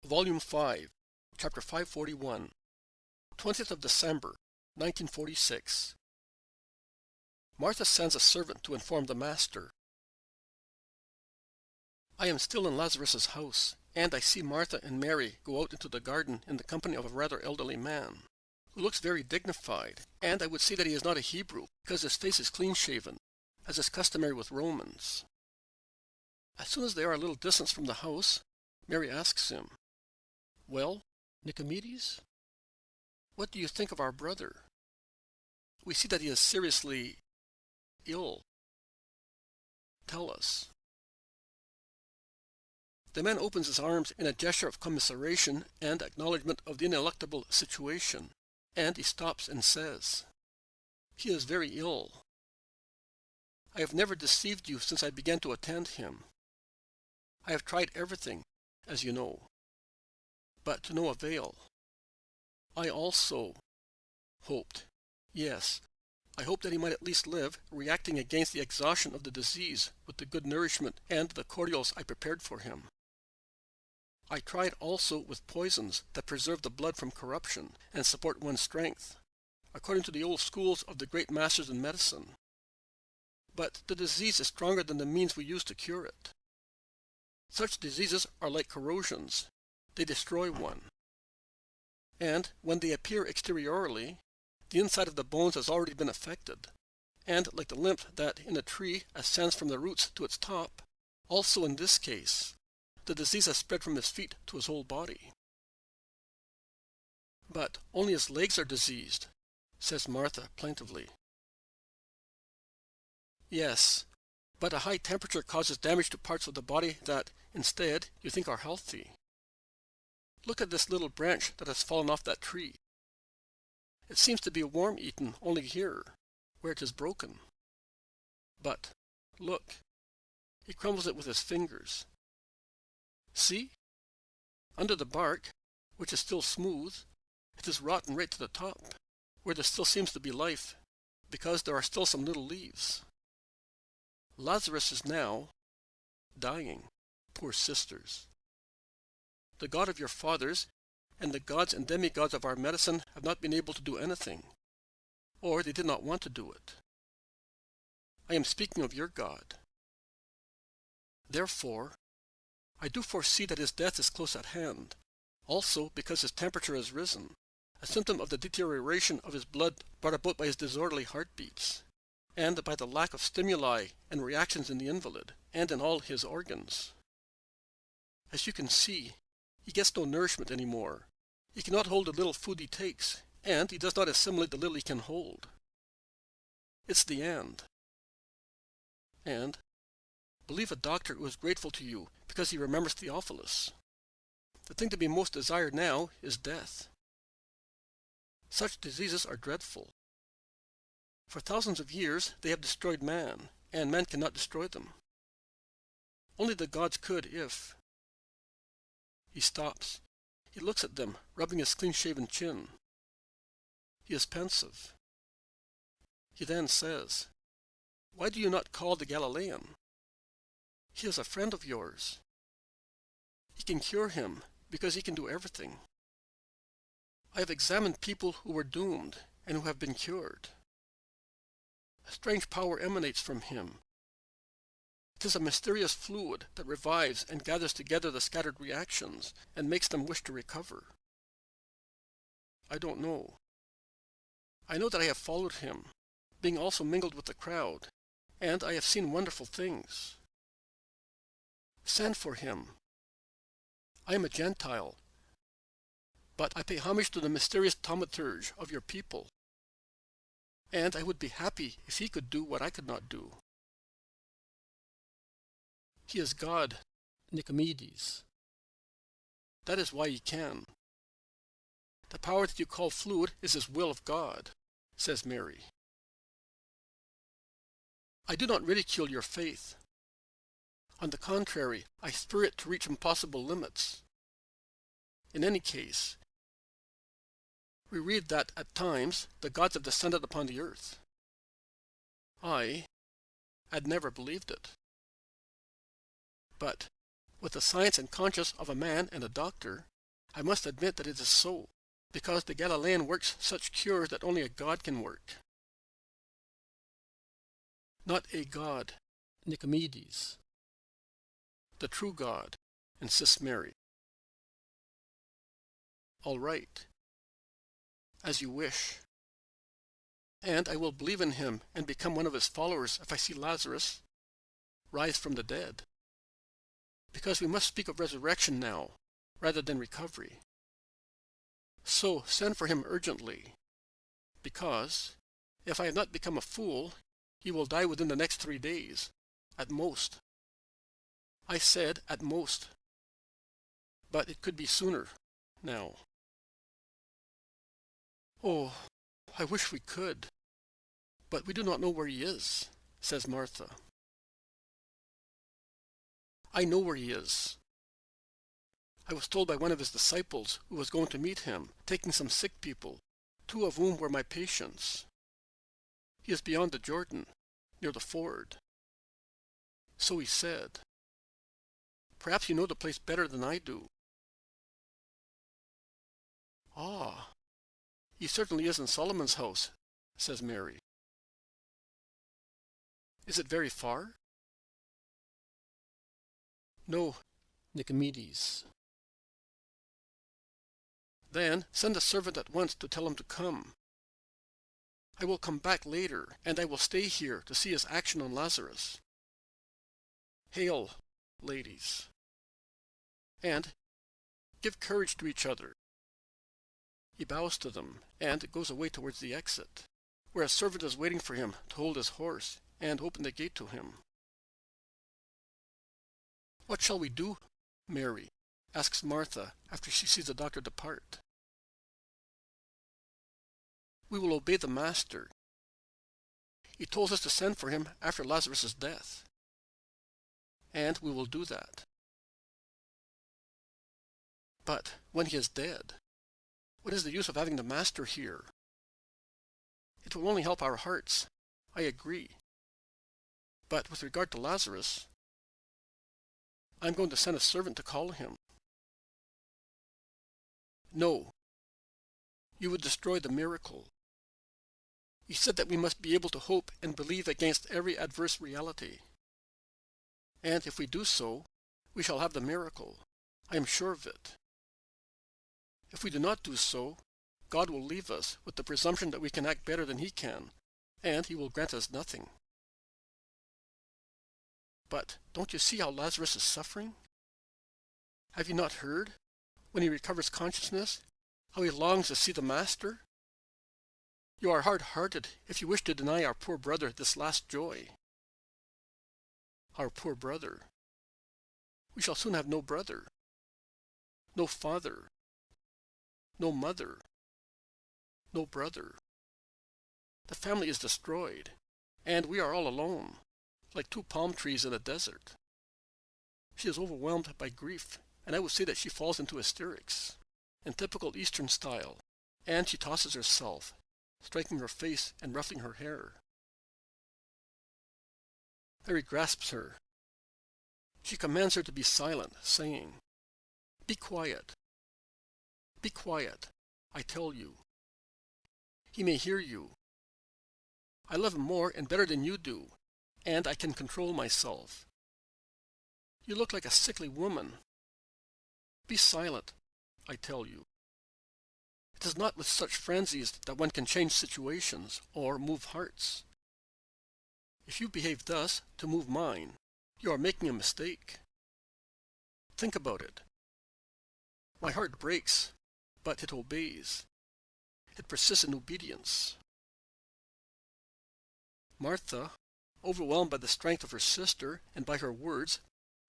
Volume 5, Chapter 541, 20th of December, 1946. Martha sends a servant to inform the master. I am still in Lazarus's house, and I see Martha and Mary go out into the garden in the company of a rather elderly man, who looks very dignified, and I would say that he is not a Hebrew, because his face is clean-shaven, as is customary with Romans. As soon as they are a little distance from the house, Mary asks him, "Well, Nicomedes, what do you think of our brother? We see that he is seriously ill. Tell us." The man opens his arms in a gesture of commiseration and acknowledgment of the ineluctable situation, and he stops and says, "He is very ill. I have never deceived you since I began to attend him. I have tried everything, as you know, but to no avail. I also hoped, yes, I hoped that he might at least live, reacting against the exhaustion of the disease with the good nourishment and the cordials I prepared for him. I tried also with poisons that preserve the blood from corruption and support one's strength, according to the old schools of the great masters in medicine. But the disease is stronger than the means we use to cure it. Such diseases are like corrosions. They destroy one. And when they appear exteriorly, the inside of the bones has already been affected, and like the lymph that in a tree ascends from the roots to its top, also in this case, the disease has spread from his feet to his whole body." "But only his legs are diseased," says Martha plaintively. "Yes, but a high temperature causes damage to parts of the body that, instead, you think are healthy. Look at this little branch that has fallen off that tree. It seems to be worm-eaten only here, where it is broken. But, look, he crumbles it with his fingers. See? Under the bark, which is still smooth, it is rotten right to the top, where there still seems to be life, because there are still some little leaves. Lazarus is now dying, poor sisters. The God of your fathers and the gods and demigods of our medicine have not been able to do anything, or they did not want to do it. I am speaking of your God. Therefore, I do foresee that his death is close at hand, also because his temperature has risen, a symptom of the deterioration of his blood brought about by his disorderly heartbeats, and by the lack of stimuli and reactions in the invalid, and in all his organs. As you can see, he gets no nourishment anymore. He cannot hold the little food he takes, and he does not assimilate the little he can hold. It's the end. And believe a doctor who is grateful to you because he remembers Theophilus. The thing to be most desired now is death. Such diseases are dreadful. For thousands of years they have destroyed man, and man cannot destroy them. Only the gods could if... He stops. He looks at them, rubbing his clean-shaven chin. He is pensive. He then says, "Why do you not call the Galilean? He is a friend of yours. He can cure him, because he can do everything. I have examined people who were doomed, and who have been cured. A strange power emanates from him. It is a mysterious fluid that revives and gathers together the scattered reactions, and makes them wish to recover. I don't know. I know that I have followed him, being also mingled with the crowd, and I have seen wonderful things. Send for him. I am a Gentile, but I pay homage to the mysterious thaumaturge of your people, and I would be happy if he could do what I could not do. He is God, Nicomedes. That is why he can. The power that you call fluid is his will of God," says Mary. "I do not ridicule your faith. On the contrary, I spur it to reach impossible limits. In any case, we read that at times the gods have descended upon the earth. I had never believed it. But with the science and conscience of a man and a doctor, I must admit that it is so, because the Galilean works such cures that only a God can work. Not a God, Nicomedes. The true God, insists Mary. All right, as you wish. And I will believe in him and become one of his followers if I see Lazarus rise from the dead. Because we must speak of resurrection now, rather than recovery. So send for him urgently, because, if I have not become a fool, he will die within the next 3 days, at most. I said at most, but it could be sooner, now. Oh, I wish we could, but we do not know where he is, says Martha. I know where he is. I was told by one of his disciples who was going to meet him, taking some sick people, 2 of whom were my patients. He is beyond the Jordan, near the ford. So he said. Perhaps you know the place better than I do. Ah, he certainly is in Solomon's house, says Mary. Is it very far? No, Nicomedes. Then send a servant at once to tell him to come. I will come back later, and I will stay here to see his action on Lazarus. Hail, ladies. And give courage to each other. He bows to them, and goes away towards the exit, where a servant is waiting for him to hold his horse and open the gate to him. What shall we do, Mary? Asks Martha after she sees the doctor depart. We will obey the Master. He told us to send for him after Lazarus' death. And we will do that. But when he is dead, what is the use of having the Master here? It will only help our hearts, I agree. But with regard to Lazarus, I'm going to send a servant to call him. No, you would destroy the miracle. He said that we must be able to hope and believe against every adverse reality. And if we do so, we shall have the miracle. I am sure of it. If we do not do so, God will leave us with the presumption that we can act better than he can, and he will grant us nothing. But don't you see how Lazarus is suffering? Have you not heard, when he recovers consciousness, how he longs to see the Master? You are hard-hearted if you wish to deny our poor brother this last joy. Our poor brother. We shall soon have no brother, no father, no mother, no brother. The family is destroyed, and we are all alone, like 2 palm trees in a desert. She is overwhelmed by grief, and I would say that she falls into hysterics, in typical Eastern style, and she tosses herself, striking her face and ruffling her hair. Mary grasps her. She commands her to be silent, saying, "Be quiet. Be quiet, I tell you. He may hear you. I love him more and better than you do, and I can control myself. You look like a sickly woman. Be silent, I tell you. It is not with such frenzies that one can change situations or move hearts. If you behave thus to move mine, you are making a mistake. Think about it. My heart breaks, but it obeys. It persists in obedience." Martha, overwhelmed by the strength of her sister and by her words,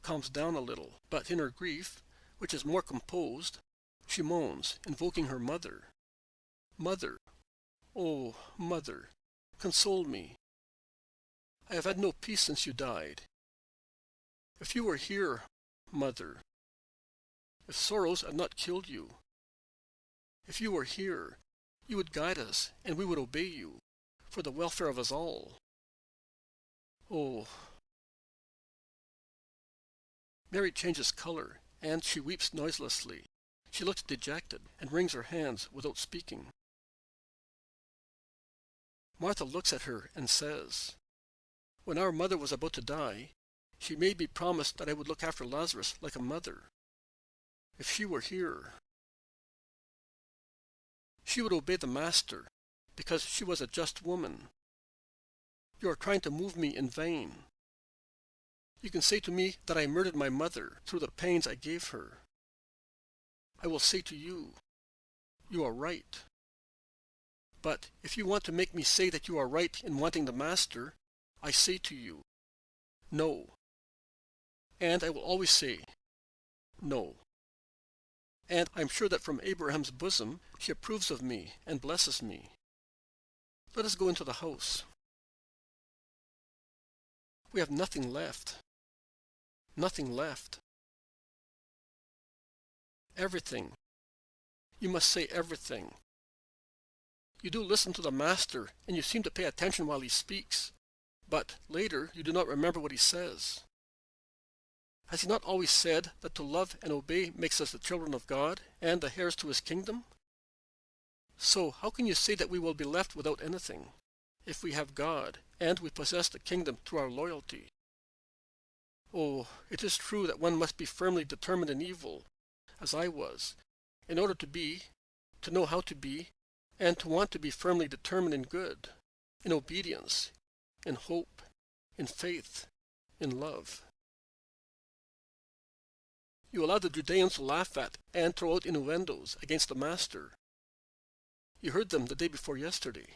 calms down a little, but in her grief, which is more composed, she moans, invoking her mother. "Mother, oh, mother, console me. I have had no peace since you died. If you were here, mother, if sorrows had not killed you, if you were here, you would guide us, and we would obey you, for the welfare of us all. Oh." Mary changes color, and she weeps noiselessly. She looks dejected and wrings her hands without speaking. Martha looks at her and says, "When our mother was about to die, she made me promise that I would look after Lazarus like a mother. If she were here, she would obey the Master, because she was a just woman. You are trying to move me in vain. You can say to me that I murdered my mother through the pains I gave her. I will say to you, you are right. But if you want to make me say that you are right in wanting the Master, I say to you, no. And I will always say, no. And I am sure that from Abraham's bosom she approves of me and blesses me. Let us go into the house. We have nothing left. Nothing left. Everything. You must say everything. You do listen to the Master, and you seem to pay attention while he speaks, but later you do not remember what he says. Has he not always said that to love and obey makes us the children of God and the heirs to his kingdom? So how can you say that we will be left without anything, if we have God and we possess the kingdom through our loyalty? Oh, it is true that one must be firmly determined in evil, as I was, in order to be, to know how to be, and to want to be firmly determined in good, in obedience, in hope, in faith, in love. You allow the Judeans to laugh at and throw out innuendos against the Master. You heard them the day before yesterday.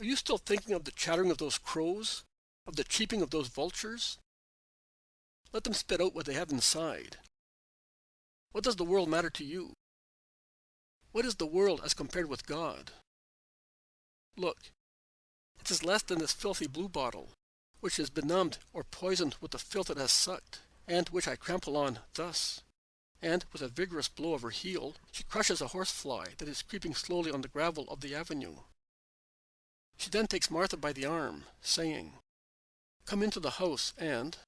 Are you still thinking of the chattering of those crows, of the cheeping of those vultures? Let them spit out what they have inside. What does the world matter to you? What is the world as compared with God? Look, it is less than this filthy blue bottle, which is benumbed or poisoned with the filth it has sucked, and which I trample on thus. And with a vigorous blow of her heel, she crushes a horsefly that is creeping slowly on the gravel of the avenue. She then takes Martha by the arm, saying, "Come into the house and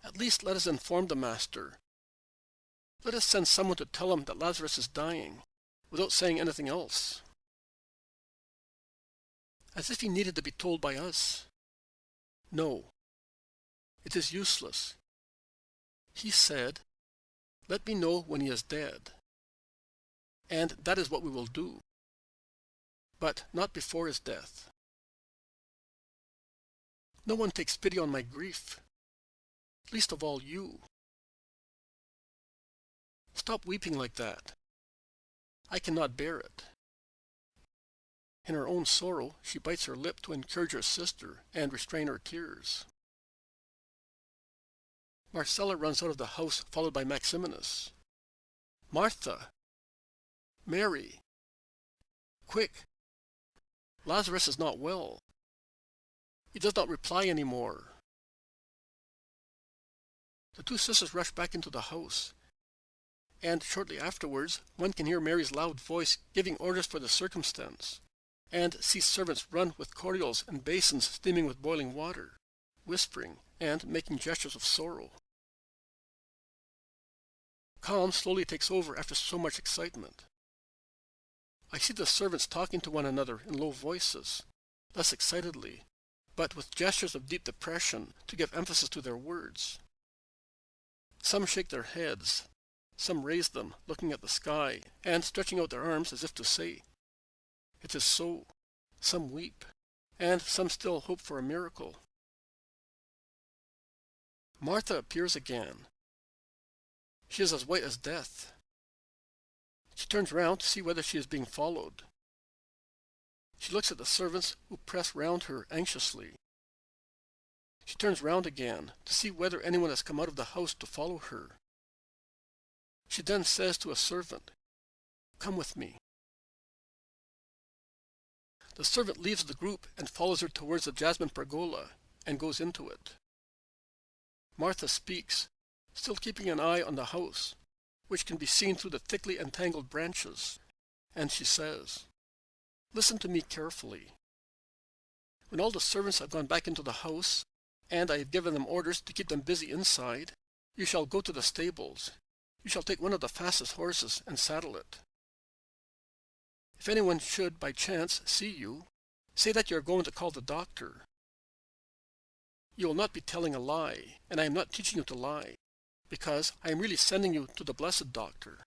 at least let us inform the Master. Let us send someone to tell him that Lazarus is dying, without saying anything else." As if he needed to be told by us. No, it is useless. He said, "Let me know when he is dead." And that is what we will do. But not before his death. No one takes pity on my grief, least of all you. Stop weeping like that. I cannot bear it. In her own sorrow, she bites her lip to encourage her sister and restrain her tears. Marcella runs out of the house, followed by Maximinus. "Martha! Mary! Quick! Lazarus is not well. He does not reply any more." The two sisters rush back into the house, and shortly afterwards one can hear Mary's loud voice giving orders for the circumstance, and see servants run with cordials and basins steaming with boiling water, whispering and making gestures of sorrow. Calm slowly takes over after so much excitement. I see the servants talking to one another in low voices, less excitedly, but with gestures of deep depression to give emphasis to their words. Some shake their heads, some raise them, looking at the sky, and stretching out their arms as if to say, "It is so." Some weep, and some still hope for a miracle. Martha appears again. She is as white as death. She turns round to see whether she is being followed. She looks at the servants who press round her anxiously. She turns round again to see whether anyone has come out of the house to follow her. She then says to a servant, "Come with me." The servant leaves the group and follows her towards the jasmine pergola and goes into it. Martha speaks, still keeping an eye on the house, which can be seen through the thickly entangled branches, and she says, "Listen to me carefully. When all the servants have gone back into the house, and I have given them orders to keep them busy inside, You shall go to the stables. You shall take one of the fastest horses and saddle it. If anyone should by chance see you, say that you are going to call the doctor. You will not be telling a lie, and I am not teaching you to lie, because I am really sending you to the blessed doctor.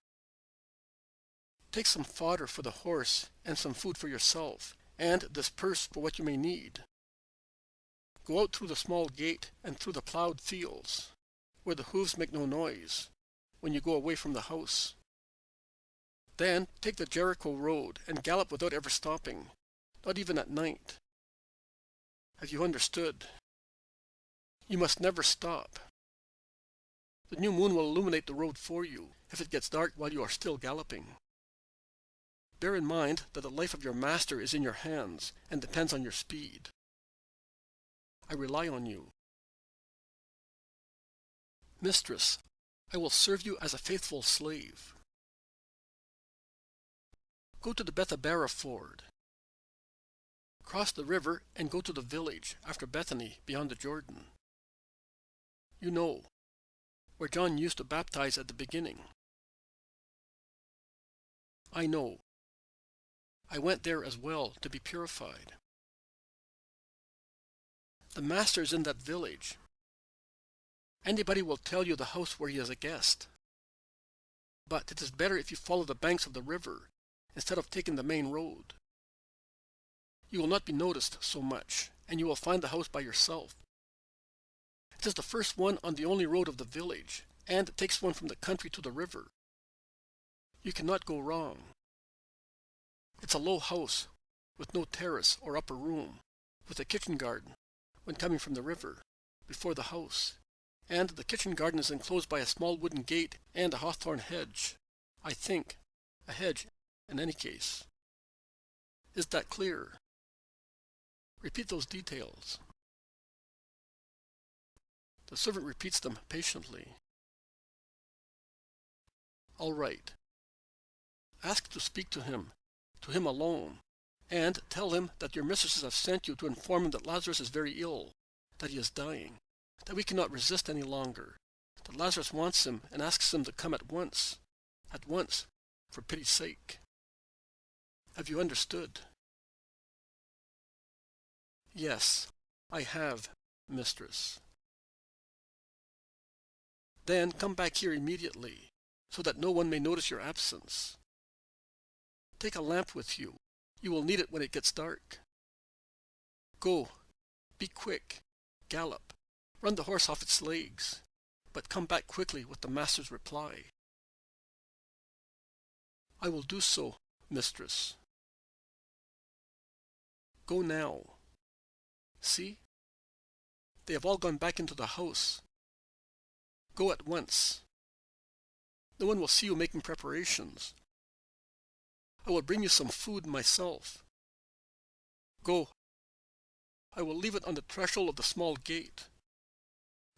Take some fodder for the horse and some food for yourself, and this purse for what you may need. Go out through the small gate and through the plowed fields, where the hooves make no noise, when you go away from the house. Then take the Jericho road and gallop without ever stopping, not even at night. Have you understood? You must never stop. The new moon will illuminate the road for you if it gets dark while you are still galloping. Bear in mind that the life of your master is in your hands and depends on your speed. I rely on you. Mistress, I will serve you as a faithful slave. Go to the Bethabara ford. Cross the river and go to the village after Bethany beyond the Jordan. You know, where John used to baptize at the beginning. I know. I went there as well to be purified. The master is in that village. Anybody will tell you the house where he is a guest. But it is better if you follow the banks of the river instead of taking the main road. You will not be noticed so much, and you will find the house by yourself. It is the first one on the only road of the village, and it takes one from the country to the river. You cannot go wrong. It's a low house, with no terrace or upper room, with a kitchen garden, when coming from the river, before the house, and the kitchen garden is enclosed by a small wooden gate and a hawthorn hedge. I think, a hedge in any case. Is that clear? Repeat those details. The servant repeats them patiently. All right. Ask to speak to him alone, and tell him that your mistresses have sent you to inform him that Lazarus is very ill, that he is dying, that we cannot resist any longer, that Lazarus wants him and asks him to come at once, for pity's sake. Have you understood? Yes, I have, mistress. Then come back here immediately, so that no one may notice your absence. Take a lamp with you. You will need it when it gets dark. Go. Be quick. Gallop. Run the horse off its legs. But come back quickly with the master's reply. I will do so, mistress. Go now. See? They have all gone back into the house. Go at once. No one will see you making preparations. I will bring you some food myself. Go. I will leave it on the threshold of the small gate.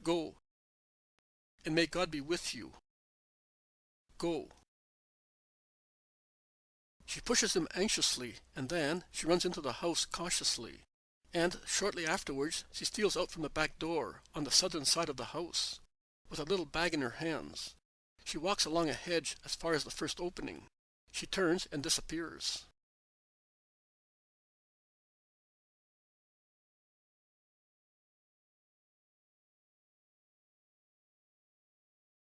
Go. And may God be with you. Go. She pushes him anxiously, and then she runs into the house cautiously, and shortly afterwards she steals out from the back door on the southern side of the house, with a little bag in her hands. She walks along a hedge as far as the first opening. She turns and disappears.